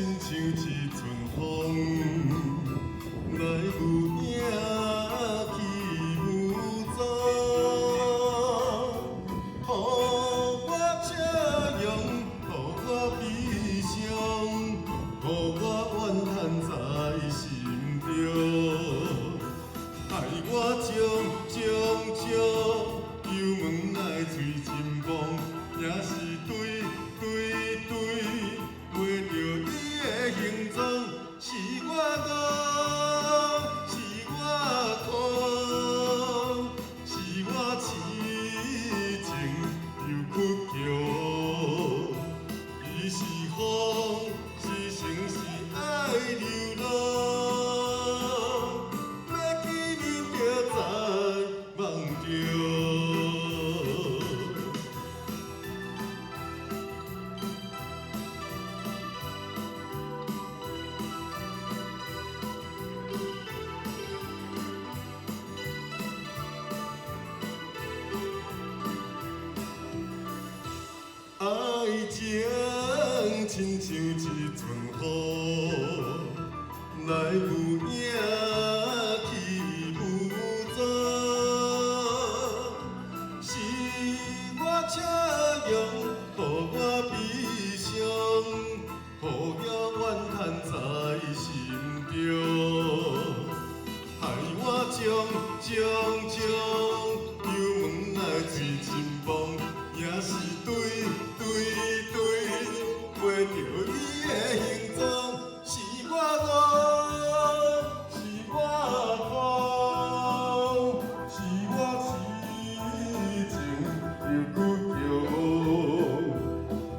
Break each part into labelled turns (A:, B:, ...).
A: 亲像一阵风，来有影去无踪。予我车勇，予我悲伤，予我怨叹在心中。害我将油门来吹真风，也是对，画着伊的形状，是我戆，是我狂，是我痴情又屈强。伊是风，是城市爱流浪，要见面就在梦中。爱情亲像一阵风，来有影去无踪。是我车勇，予我悲伤，予我怨叹在心中。害我将油门来吹真风，也是对，画着伊的形状，是我戆，是我狂，是我痴情又屈强。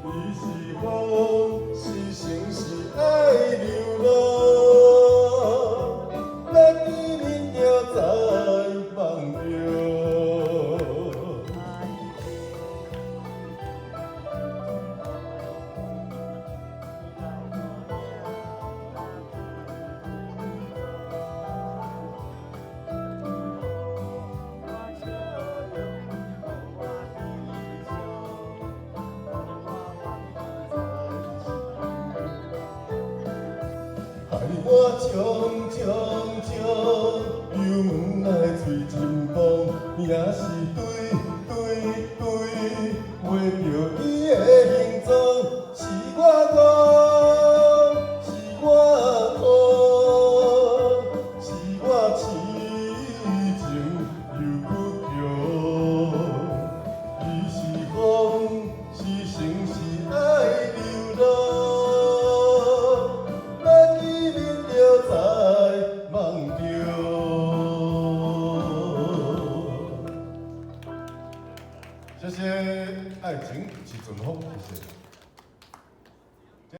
A: 伊是风，是城市爱流浪，要见面就在梦中。害我将油门来吹真风，也是对，画着伊的形状，是我戆，是我狂，是我痴情又屈强。伊是风，是城市爱流浪，要见面就在梦中。谢谢，爱情是阵风，谢谢。